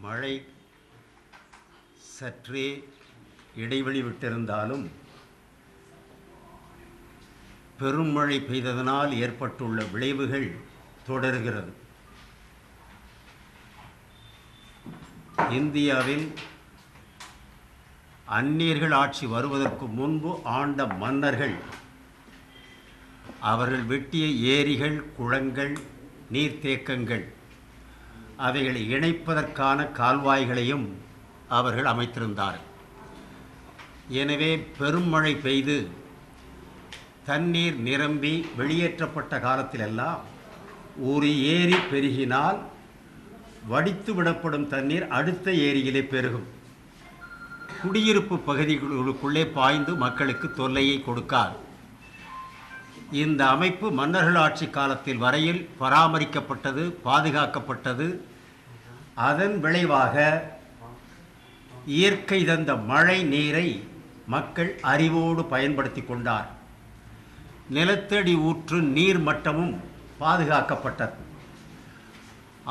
மழை சற்றே இடைவெளி விட்டிருந்தாலும் பெரும் மழை பெய்ததனால் ஏற்பட்டுள்ள விளைவுகள் தொடர்கிறது. இந்தியாவில் அந்நியர்கள் ஆட்சி வருவதற்கு முன்பு ஆண்ட மன்னர்கள் அவர்கள் வெட்டிய ஏரிகள், குளங்கள், நீர்த்தேக்கங்கள் அவைகளை இணைப்பதற்கான கால்வாய்களையும் அவர்கள் அமைத்திருந்தார்கள். எனவே பெரும் மழை பெய்து தண்ணீர் நிரம்பி வெளியேற்றப்பட்ட காலத்திலெல்லாம் ஒரு ஏரி பெருகினால் வடித்து விடப்படும் தண்ணீர் அடுத்த ஏரியிலே பெருகும். குடியிருப்பு பகுதிகளுக்குள்ளே பாய்ந்து மக்களுக்கு தொல்லையை கொடுக்காது. இந்த அமைப்பு மன்னர்கள் ஆட்சி காலத்தில் வரையில் பராமரிக்கப்பட்டது, பாதுகாக்கப்பட்டது. அதன் விளைவாக இயற்கை தந்த மழை நீரை மக்கள் அறிவோடு பயன்படுத்தி கொண்டார். நிலத்தடி ஊற்று நீர் மட்டமும் பாதுகாக்கப்பட்டது.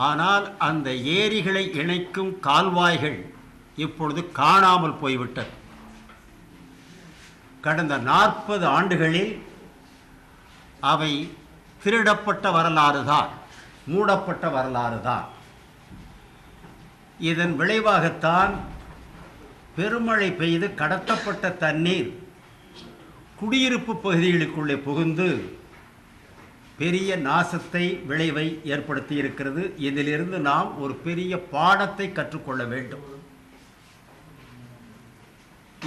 ஆனால் அந்த ஏரிகளை இணைக்கும் கால்வாய்கள் இப்பொழுது காணாமல் போய்விட்டது. கடந்த 40 ஆண்டுகளில் அவை திருடப்பட்ட வரலாறு தான், மூடப்பட்ட வரலாறு தான். இதன் விளைவாகத்தான் பெருமழை பெய்து கடத்தப்பட்ட தண்ணீர் குடியிருப்பு பகுதிகளுக்குள்ளே புகுந்து பெரிய நாசத்தை, விளைவை ஏற்படுத்தி இருக்கிறது. இதிலிருந்து நாம் ஒரு பெரிய பாடத்தை கற்றுக்கொள்ள வேண்டும்.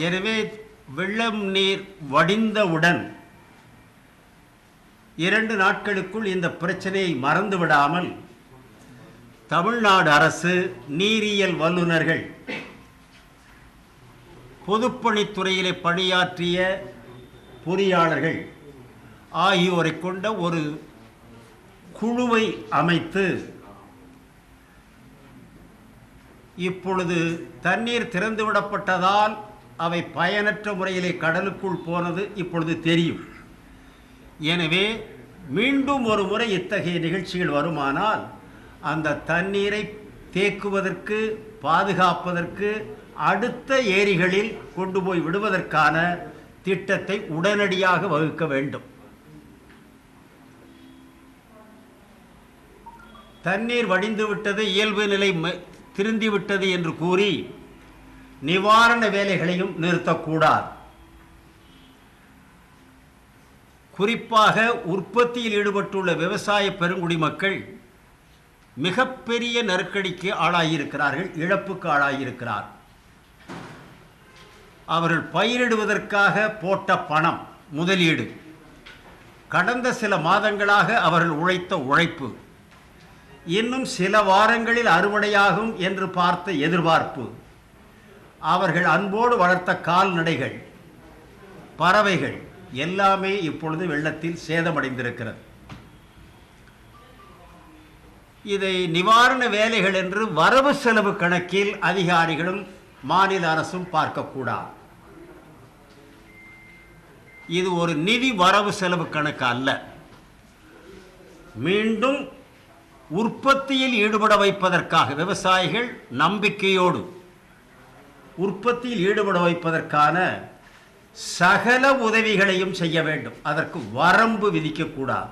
எனவே வெள்ளம் நீர் வடிந்தவுடன் 2 நாட்களுக்குள் இந்த பிரச்சனையை மறந்துவிடாமல் தமிழ்நாடு அரசு நீரியல் வல்லுநர்கள், பொதுப்பணித்துறையிலே பணியாற்றிய பொறியாளர்கள் ஆகியோரை கொண்ட ஒரு குழுவை அமைத்து இப்பொழுது தண்ணீர் திறந்துவிடப்பட்டதால் அவை பயனற்ற முறையிலே கடலுக்குள் போனது இப்பொழுது தெரியும். எனவே மீண்டும் ஒரு முறை இத்தகைய நிகழ்ச்சிகள் வருமானால் அந்த தண்ணீரை தேக்குவதற்கு, பாதுகாப்பதற்கு, அடுத்த ஏரிகளில் கொண்டு போய் விடுவதற்கான திட்டத்தை உடனடியாக வகுக்க வேண்டும். தண்ணீர் வடிந்துவிட்டது, இயல்பு நிலை திருந்திவிட்டது என்று கூறி நிவாரண வேலைகளையும் நிறுத்தக்கூடாது. குறிப்பாக உற்பத்தியில் ஈடுபட்டுள்ள விவசாய பெருங்குடி மக்கள் மிகப்பெரிய நெருக்கடிக்கு ஆளாகியிருக்கிறார்கள், இழப்புக்கு ஆளாகியிருக்கிறார்கள். அவர்கள் பயிரிடுவதற்காக போட்ட பணம், முதலீடு, கடந்த சில மாதங்களாக அவர்கள் உழைத்த உழைப்பு, இன்னும் சில வாரங்களில் அறுவடையாகும் என்று பார்த்த எதிர்பார்ப்பு, அவர்கள் அன்போடு வளர்த்த கால்நடைகள், பறவைகள் எல்லாமே இப்பொழுது வெள்ளத்தில் சேதமடைந்திருக்கிறது. இதை நிவாரண வேலைகள் என்று வரவு செலவு கணக்கில் அதிகாரிகளும் மாநில அரசும் பார்க்கக்கூடாது. இது ஒரு நிதி வரவு செலவு கணக்கு அல்ல. மீண்டும் உற்பத்தியில் ஈடுபட வைப்பதற்காக விவசாயிகள் நம்பிக்கையோடு உற்பத்தியில் ஈடுபட வைப்பதற்கான சகல உதவிகளையும் செய்ய வேண்டும். அதற்கு வரம்பு விதிக்கக்கூடாது.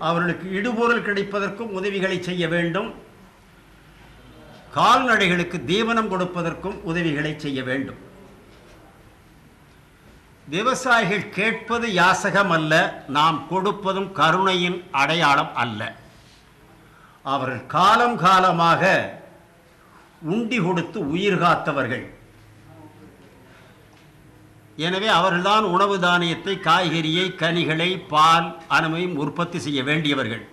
அவர்களுக்கு இடுபொருள் கிடைப்பதற்கும் உதவிகளை செய்ய வேண்டும். கால்நடைகளுக்கு தீவனம் கொடுப்பதற்கும் உதவிகளை செய்ய வேண்டும். விவசாயிகள் கேட்பது யாசகம் அல்ல, நாம் கொடுப்பதும் கருணையின் அடையாளம் அல்ல. அவர்கள் காலம் காலமாக உண்டி கொடுத்து உயிர் காத்தவர்கள். எனவே அவர்கள்தான் உணவு தானியத்தை, காய்கறியை, கனிகளை, பால் அனைத்தையும் உற்பத்தி செய்ய வேண்டியவர்கள்.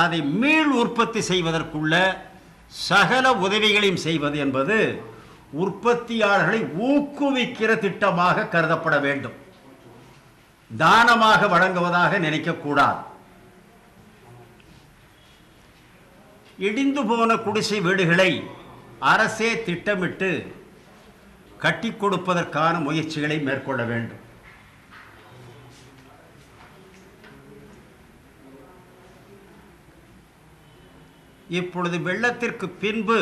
அதை மீள் உற்பத்தி செய்வதற்குள்ள சகல உதவிகளையும் செய்வது என்பது உற்பத்தியாளர்களை ஊக்குவிக்கிற திட்டமாக கருதப்பட வேண்டும். தானமாக வழங்குவதாக நினைக்கக்கூடாது. இடிந்து போன குடிசை வீடுகளை அரசே திட்டமிட்டு கட்டி கொடுப்பதற்கான முயற்சிகளை மேற்கொள்ள வேண்டும். இப்பொழுது வெள்ளத்திற்கு பின்பு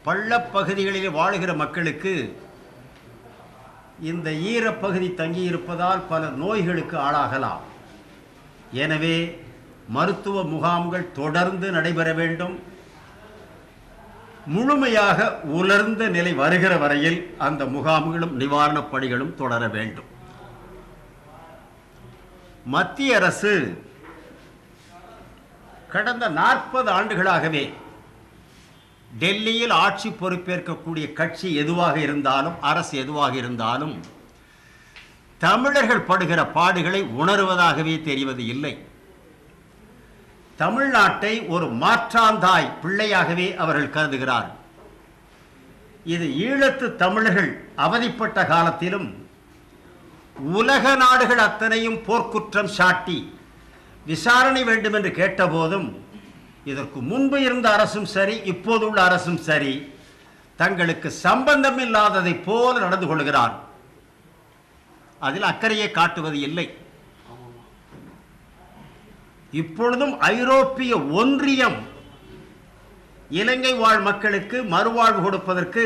பள்ளப்பகுதிகளில் வாழுகிற மக்களுக்கு இந்த ஈரப்பகுதி தங்கியிருப்பதால் பல நோய்களுக்கு ஆளாகலாம். எனவே மருத்துவ முகாம்கள் தொடர்ந்து நடைபெற வேண்டும். முழுமையாக உலர்ந்த நிலை வருகிற வரையில் அந்த முகாம்களும் நிவாரணப் பணிகளும் தொடர வேண்டும். மத்திய அரசு கடந்த 40 ஆண்டுகளாகவே டெல்லியில் ஆட்சி பொறுப்பேற்கக்கூடிய கட்சி எதுவாக இருந்தாலும், அரசு எதுவாக இருந்தாலும், தமிழர்கள் படுகிற பாடுகளை உணர்வதாகவே தெரிவது இல்லை. தமிழ்நாட்டை ஒரு மாற்றாந்தாய் பிள்ளையாகவே அவர்கள் கருதுகிறார்கள். இது ஈழத்து தமிழர்கள் அவதிப்பட்ட காலத்திலும் உலக நாடுகள் அத்தனையும் போர்க்குற்றம் சாட்டி விசாரணை வேண்டும் என்று கேட்டபோதும் இதற்கு முன்பு இருந்த அரசும் சரி, இப்போதுள்ள அரசும் சரி, தங்களுக்கு சம்பந்தம் இல்லாததை போல நடந்து கொள்கிறார். அதில் அக்கறையை காட்டுவது இல்லை. இப்பொழுதும் ஐரோப்பிய ஒன்றியம் இலங்கை வாழ் மக்களுக்கு மறுவாழ்வு கொடுப்பதற்கு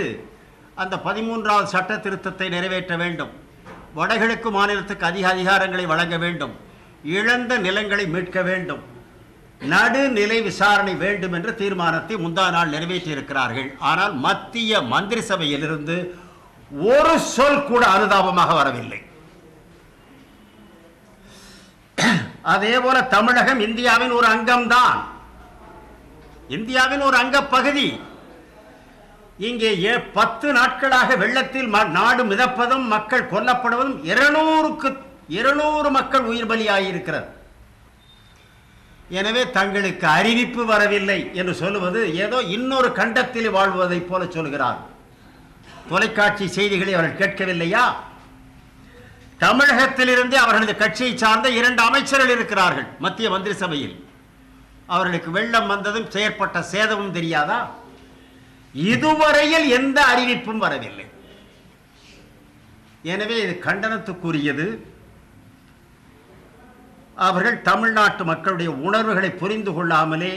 அந்த 13வது சட்ட திருத்தத்தை நிறைவேற்ற வேண்டும். வடகிழக்கு மாநிலத்துக்கு அதிக அதிகாரங்களை வழங்க வேண்டும். இழந்த நிலங்களை மீட்க வேண்டும். நடுநிலை விசாரணை வேண்டும் என்ற தீர்மானத்தை முந்தா நாள் நிறைவேற்றியிருக்கிறார்கள். ஆனால் மத்திய மந்திரி சபையிலிருந்து ஒரு சொல் கூட அனுதாபமாக வரவில்லை. அதே போல தமிழகம் இந்தியாவின் ஒரு அங்கம்தான், இந்தியாவின் ஒரு அங்க பகுதி. இங்கே 10 நாட்களாக வெள்ளத்தில் நாடு மிதப்பதும் மக்கள் கொல்லப்படுவதும் 200 மக்கள் உயிர் பலியாகியிருக்கிறது. எனவே தங்களுக்கு அறிவிப்பு வரவில்லை என்று சொல்லுவது ஏதோ இன்னொரு கண்டத்தில் வாழ்வதை போல சொல்கிறார். தொலைக்காட்சி செய்திகளை அவர்கள் கேட்கவில்லையா? தமிழகத்திலிருந்து அவர்களது கட்சியை சார்ந்த 2 அமைச்சர்கள் இருக்கிறார்கள் மத்திய மந்திரி சபையில். அவர்களுக்கு வெள்ளம் வந்ததும் செயற்பட்ட சேதமும் தெரியாதா? இதுவரையில் எந்த அறிவிப்பும் வரவில்லை. எனவே இது கண்டனத்துக்குரியது. அவர்கள் தமிழ்நாட்டு மக்களுடைய உணர்வுகளை புரிந்து கொள்ளாமலே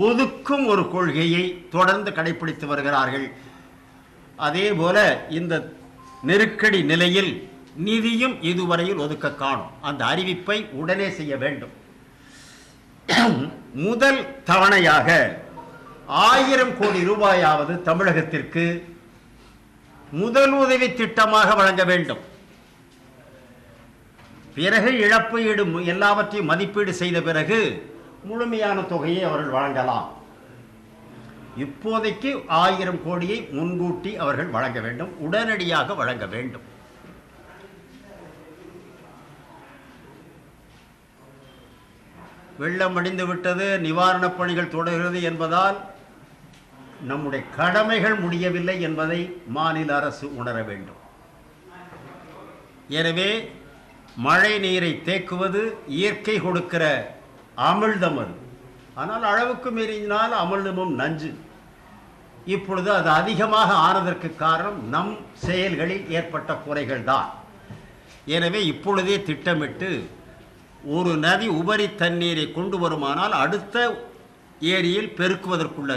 ஒதுக்கும் ஒரு கொள்கையை தொடர்ந்து கடைபிடித்து வருகிறார்கள். அதே போல இந்த நெருக்கடி நிலையில் நிதியும் இதுவரையில் ஒதுக்க காணும். அந்த அறிவிப்பை உடனே செய்ய வேண்டும். முதல் தவணையாக 1000 கோடி ரூபாயாவது தமிழகத்திற்கு முதல் உதவி திட்டமாக வழங்க வேண்டும். பிறகு இழப்பு ஈடு எல்லாவற்றையும் மதிப்பீடு செய்த பிறகு முழுமையான தொகையை அவர்கள் வழங்கலாம். இப்போதைக்கு 1000 கோடியை முன்கூட்டி அவர்கள் வழங்க வேண்டும், உடனடியாக வழங்க வேண்டும். வெள்ளம் அடிந்து விட்டது, நிவாரணப் பணிகள் தொடர்கிறது என்பதால் நம்முடைய கடமைகள் முடியவில்லை என்பதை மாநில அரசு உணர வேண்டும். எனவே மழை நீரை தேக்குவது இயற்கை கொடுக்கிற அமிழ்தம் அது. ஆனால் அளவுக்கு மீறினால் அமிழ்தமும் நஞ்சு. இப்பொழுது அது அதிகமாக ஆனதற்கு காரணம் நம் செயல்களில் ஏற்பட்ட குறைகள் தான். எனவே இப்பொழுதே திட்டமிட்டு ஒரு நதி உபரி தண்ணீரை கொண்டு வருமானால் அடுத்த ஏரியில் பெருக்குவதற்குள்ள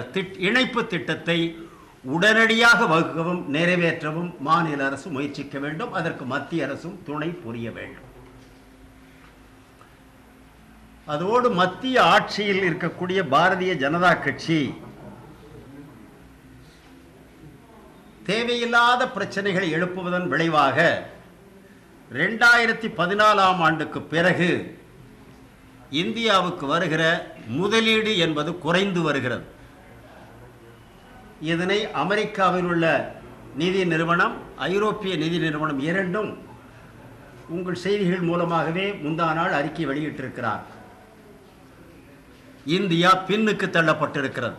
இணைப்பு திட்டத்தை உடனடியாக வகுக்கவும் நிறைவேற்றவும் மாநில அரசு முயற்சிக்க வேண்டும். அதற்கு மத்திய அரசும் துணை புரிய வேண்டும். அதோடு மத்திய ஆட்சியில் இருக்கக்கூடிய பாரதிய ஜனதா கட்சி தேவையில்லாத பிரச்சனைகளை எழுப்புவதன் விளைவாக 2014ஆம் ஆண்டுக்கு பிறகு இந்தியாவுக்கு வருகிற முதலீடு என்பது குறைந்து வருகிறது. இதனை அமெரிக்காவில் உள்ள நிதி நிறுவனம், ஐரோப்பிய நிதி நிறுவனம் இரண்டும் உங்கள் செய்திகள் மூலமாகவே முந்தா நாள் அறிக்கை வெளியிட்டிருக்கிறார். இந்தியா பின்னுக்கு தள்ளப்பட்டிருக்கிறது.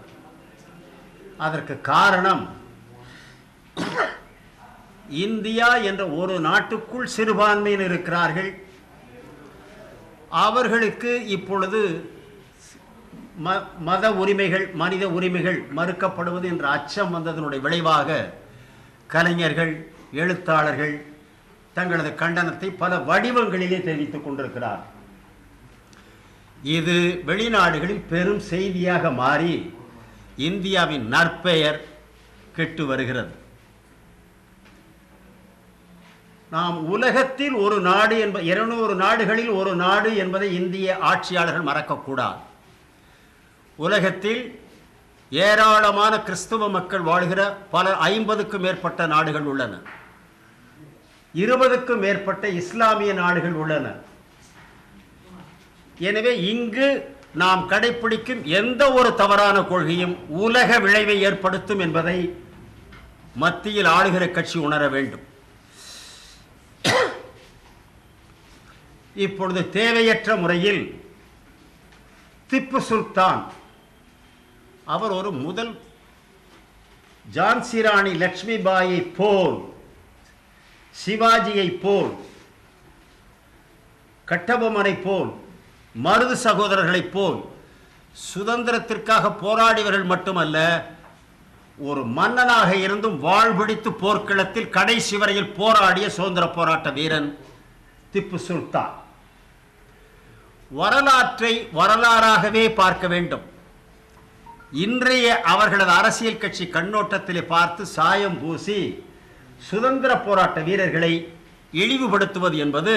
அதற்கு காரணம் இந்தியா என்ற ஒரு நாட்டுக்குள் சிறுபான்மையில் இருக்கிறார்கள். அவர்களுக்கு இப்பொழுது மத உரிமைகள், மனித உரிமைகள் மறுக்கப்படுவது என்ற அச்சம் வந்ததனுடைய விளைவாக கலைஞர்கள், எழுத்தாளர்கள் தங்களது கண்டனத்தை பல வடிவங்களிலே தெரிவித்துக் கொண்டிருக்கிறார். இது வெளிநாடுகளில் பெரும் செய்தியாக மாறி இந்தியாவின் நற்பெயர் கெட்டு வருகிறது. நாம் உலகத்தில் ஒரு நாடு 200 நாடுகளில் ஒரு நாடு என்பதை இந்திய ஆட்சியாளர்கள் மறக்கக்கூடாது. உலகத்தில் ஏராளமான கிறிஸ்துவ மக்கள் வாழ்கிற பல 50க்கும் மேற்பட்ட நாடுகள் உள்ளன. 20க்கும் மேற்பட்ட இஸ்லாமிய நாடுகள் உள்ளன. எனவே இங்கு நாம் கடைபிடிக்கும் எந்த ஒரு தவறான கொள்கையும் உலக விளைவை ஏற்படுத்தும் என்பதை மத்தியில் ஆளுகிற கட்சி உணர வேண்டும். இப்பொழுது தேவையற்ற முறையில் திப்பு சுல்தான் அவர் ஒரு முதல் ஜான்சி ராணி லட்சுமிபாயை போல், சிவாஜியை போல், கட்டபொம்மனை போல், மருது சகோதரர்களைப் போல் சுதந்திரத்திற்காக போராடியவர்கள் மட்டுமல்ல, ஒரு மன்னனாக இருந்தும் வாழ்பிடித்து போர்க்களத்தில் கடைசி வரையில் போராடிய சுதந்திர போராட்ட வீரன் திப்பு சுல்தான். வரலாற்றை வரலாறாகவே பார்க்க வேண்டும். இன்றைய அவர்களது அரசியல் கட்சி கண்ணோட்டத்திலே பார்த்து சாயம் பூசி சுதந்திர போராட்ட வீரர்களை இழிவுபடுத்துவது என்பது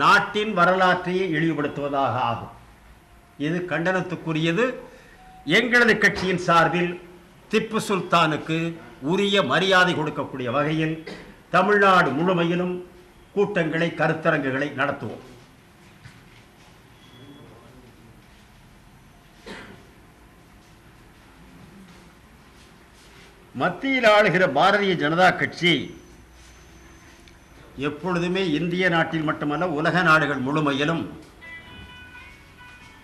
நாட்டின் வரலாற்றையே இழிவுபடுத்துவதாக ஆகும். இது கண்டனத்துக்குரியது. எங்களது கட்சியின் சார்பில் திப்பு சுல்தானுக்கு உரிய மரியாதை கொடுக்கக்கூடிய வகையில் தமிழ்நாடு முழுமையிலும் கூட்டங்களை, கருத்தரங்குகளை நடத்துவோம். மத்தியில் ஆளுகிற பாரதிய ஜனதா கட்சி எப்பொழுதுமே இந்திய நாட்டில் மட்டுமல்ல உலக நாடுகள் முழுமையிலும்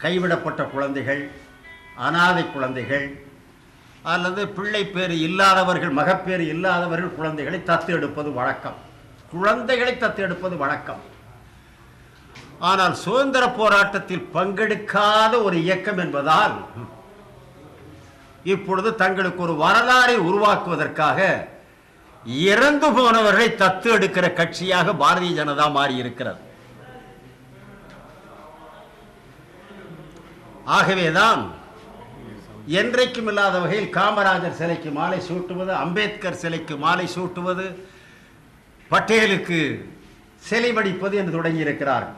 கைவிடப்பட்ட குழந்தைகள், அனாதை குழந்தைகள் அல்லது பிள்ளை பேறு இல்லாதவர்கள், மகப்பேறு இல்லாதவர்கள் குழந்தைகளை தத்து எடுப்பது வழக்கம். குழந்தைகளை தத்து எடுப்பது வழக்கம். ஆனால் சுதந்திர போராட்டத்தில் பங்கெடுக்காத ஒரு இயக்கம் என்பதால் இப்பொழுது தங்களுக்கு ஒரு வரலாறை உருவாக்குவதற்காக இறந்து போனவர்களை தத்து எடுக்கிற கட்சியாக பாரதிய ஜனதா மாறி இருக்கிறது. ஆகவேதான் என்றைக்கும் இல்லாத வகையில் காமராஜர் சிலைக்கு மாலை சூட்டுவது, அம்பேத்கர் சிலைக்கு மாலை சூட்டுவது, பட்டேலுக்கு சிலை வடிப்பது என்று தொடங்கி இருக்கிறார்கள்.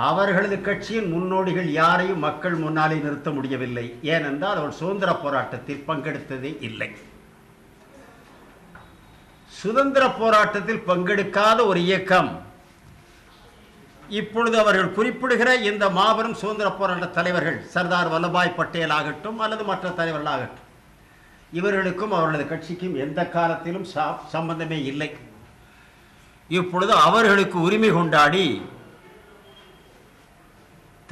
அவர்களது கட்சியின் முன்னோடிகள் யாரையும் மக்கள் முன்னாலே நிறுத்த முடியவில்லை. ஏனென்றால் அவர் சுதந்திர போராட்டத்தில் பங்கெடுத்ததே இல்லை. சுதந்திர போராட்டத்தில் பங்கெடுக்காத ஒரு இயக்கம் இப்பொழுது அவர்கள் குறிப்பிடுகிற இந்த மாபெரும் சுதந்திர போராட்ட தலைவர்கள், சர்தார் வல்லபாய் பட்டேல் ஆகட்டும் அல்லது மற்ற தலைவர்களாகட்டும், இவர்களுக்கும் அவர்களது கட்சிக்கும் எந்த காலத்திலும் சம்பந்தமே இல்லை. இப்பொழுது அவர்களுக்கு உரிமை கொண்டாடி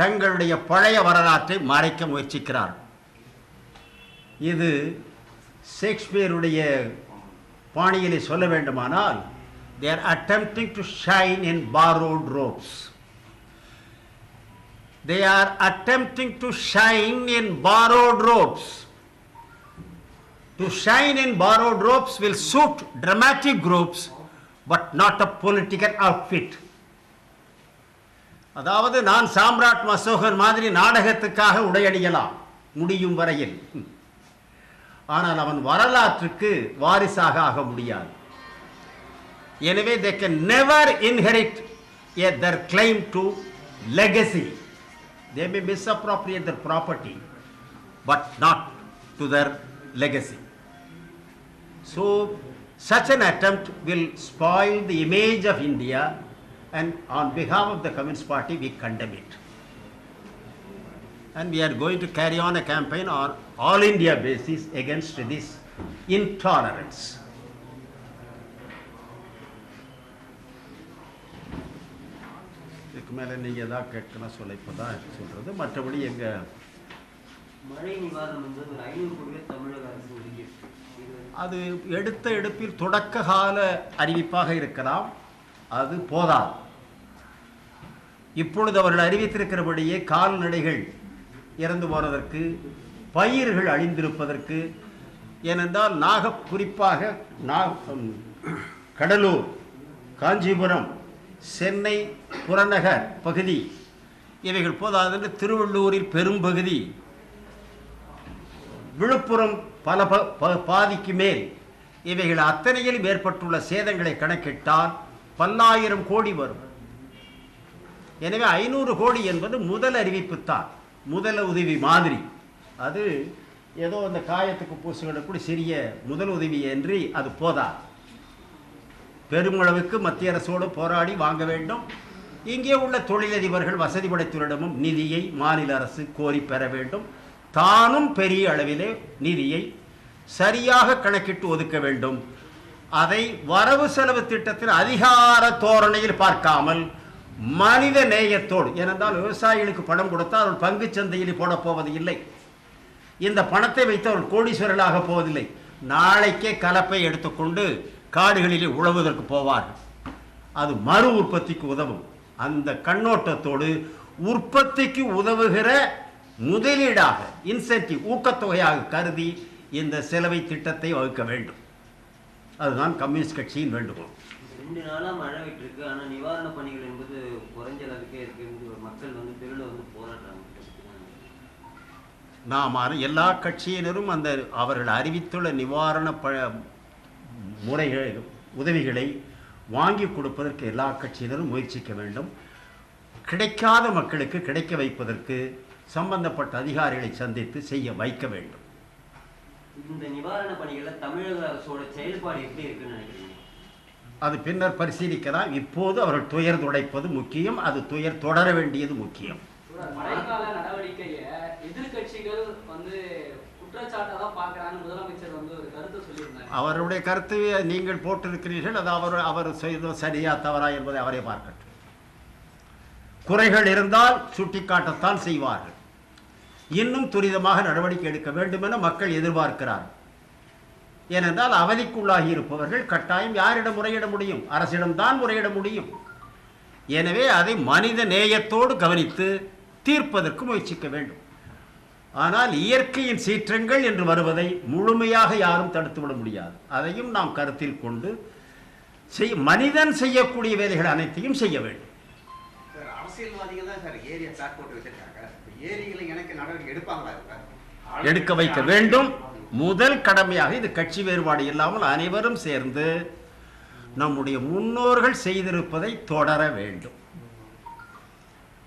தங்களுடைய பழைய வரலாற்றை மறைக்க முயற்சிக்கிறார். இது ஷேக்ஸ்பியருடைய பாணியிலே சொல்ல வேண்டுமானால், they are attempting to shine in borrowed robes. They are attempting to shine in borrowed robes. To shine in borrowed robes will suit dramatic groups but not a political outfit. அதாவது நான் சாம்ராட் அசோகன் மாதிரி நாடகத்துக்காக உடையடியலாம் முடியும் வரையில், ஆனால் அவன் வரலாற்றுக்கு வாரிசாக ஆக முடியாது. எனவே they can never inherit their claim to legacy. They may misappropriate their property but not to their legacy. So such an attempt will spoil the image of India, and on behalf of the Communist Party we condemn it. And we are going to carry on a campaign on all India basis against this intolerance. இதுக்கு மேலே நீங்கள் எதாவது கேட்கணும் சொல்ல இப்போ தான் சொல்கிறது. மற்றபடி எங்கள் மழை நிவாரணம் என்பது ஒரு 500 கோடி தமிழக அரசு ஒதுக்கியிருக்கு. அது எடுத்த எடுப்பில் தொடக்க கால அறிவிப்பாக இருக்கலாம், அது போதாது. இப்பொழுது அவர்கள் அறிவித்திருக்கிறபடியே கால்நடைகள் இறந்து போனதற்கு, பயிர்கள் அழிந்திருப்பதற்கு, ஏனென்றால் குறிப்பாக கடலூர், காஞ்சிபுரம், சென்னை புறநகர் பகுதி இவைகள் போதாதென்று திருவள்ளூரில் பெரும்பகுதி, விழுப்புரம் பல பாதிக்கு மேல், இவைகள் அத்தனையிலும் ஏற்பட்டுள்ள சேதங்களை கணக்கிட்டால் பல்லாயிரம் கோடி வரும். எனவே 500 கோடி என்பது முதல் அறிவிப்புத்தான், முதல் உதவி மாதிரி. அது ஏதோ அந்த காயத்துக்கு பூசுகளுக்கு சிறிய முதல் உதவி என்று அது போதா. பெருமளவுக்கு மத்திய அரசோடு போராடி வாங்க வேண்டும். இங்கே உள்ள தொழிலதிபர்கள் வசதி படைத்தவரிடமும் நிதியை மாநில அரசு கோரி பெற வேண்டும். தானும் பெரிய அளவிலே நிதியை சரியாக கணக்கிட்டு ஒதுக்க வேண்டும். அதை வரவு செலவு திட்டத்தில் அதிகார தோரணையில் பார்க்காமல் மனித நேயத்தோடு, ஏனென்றால் விவசாயிகளுக்கு பணம் கொடுத்தால் அவர்கள் பங்கு சந்தையில் போடப் போவது இல்லை. இந்த பணத்தை வைத்து அவர்கள் கோடீஸ்வரர்களாக போவதில்லை. நாளைக்கே கலப்பை எடுத்துக்கொண்டு காடுகளிலே உழவுவதற்கு போவார்கள். அது மறு உற்பத்திக்கு உதவும். அந்த கண்ணோட்டத்தோடு உற்பத்திக்கு உதவுகிற முதலீடாக, இன்சென்டிவ், ஊக்கத்தொகையாக கருதி இந்த செலவை திட்டத்தை வகுக்க வேண்டும். அதுதான் கம்யூனிஸ்ட் கட்சியின் வேண்டுகோள். 2 நாளாக மழை விட்டுருக்கு, ஆனால் நிவாரண பணிகள் என்பது குறைஞ்ச அளவுக்கே இருக்கு. மக்கள் தெருவில் போராடுறாங்க. நாம் எல்லா கட்சியினரும் அந்த அவர்கள் அறிவித்துள்ள நிவாரண முறைகள், உதவிகளை வாங்கி கொடுப்பதற்கு எல்லா கட்சியினரும் முயற்சிக்க வேண்டும். கிடைக்காத மக்களுக்கு கிடைக்க வைப்பதற்கு சம்பந்தப்பட்ட அதிகாரிகளை சந்தித்து செய்ய வைக்க வேண்டும். இந்த நிவாரண பணிகளில் தமிழக அரசோட செயல்பாடு எப்படி இருக்குன்னு நினைக்கிறீங்க? அது பின்னர் பரிசீலிக்கலாம். இப்போது அவர்கள் துயர் துடைப்பது முக்கியம். அது துயர் தொடர வேண்டியது முக்கியம். மழைக்கால நடவடிக்கையை எதிர்கட்சிகள் குற்றச்சாட்டாதான் பார்க்கறாங்க. முதலமைச்சர் ஒரு கருத்து சொல்லியிருந்தார். அவருடைய கருத்து நீங்கள் போட்டிருக்கிறீர்கள். அது அவர் செய்த சரியா தவறா என்பதை அவரே பார்க்கட்டும். குறைகள் இருந்தால் சுட்டிக்காட்டத்தான் செய்வார்கள். இன்னும் துரிதமாக நடவடிக்கை எடுக்க வேண்டும் என மக்கள் எதிர்பார்க்கிறார்கள். ஏனென்றால் அவதிக்குள்ளாகி இருப்பவர்கள் கட்டாயம் யாரிடம் முறையிட முடியும்? அரசிடம்தான் முறையிட முடியும். எனவே அதை மனித நேயத்தோடு கவனித்து தீர்ப்பதற்கு முயற்சிக்க வேண்டும். ஆனால் இயற்கையின் சீற்றங்கள் என்று வருவதை முழுமையாக யாரும் தடுத்துவிட முடியாது. அதையும் நாம் கருத்தில் கொண்டு மனிதன் செய்யக்கூடிய வேலைகள் அனைத்தையும் செய்ய வேண்டும். அரசியல்வாதிகள் தான் சார் ஏரியா பிளாட் போட்டு வச்சிருக்காங்க. ஏரிகளை எனக்கு நடவடிக்கை எடுப்பாங்களா? எடுக்க வைக்க வேண்டும். முதல் கடமையாக, இது கட்சி வேறுபாடு இல்லாமல் அனைவரும் சேர்ந்து நம்முடைய முன்னோர்கள் செய்திருப்பதை தொடர வேண்டும்.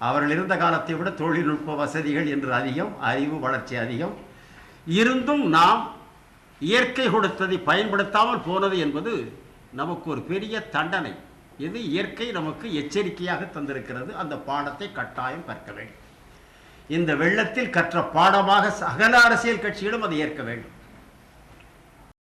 அவர்கள் இருந்த காலத்தை விட தொழில்நுட்ப வசதிகள் என்று அதிகம், அறிவு வளர்ச்சி அதிகம் இருந்தும் நாம் இயற்கை கொடுத்ததை பயன்படுத்தாமல் போனது என்பது நமக்கு ஒரு பெரிய தண்டனை. இது இயற்கை நமக்கு எச்சரிக்கையாக தந்திருக்கிறது. அந்த பாடத்தை கட்டாயம் கற்க வேண்டும். இந்த வெள்ளத்தில் கற்ற பாடமாக சகல அரசியல் கட்சிகளும் அதை ஏற்க வேண்டும்.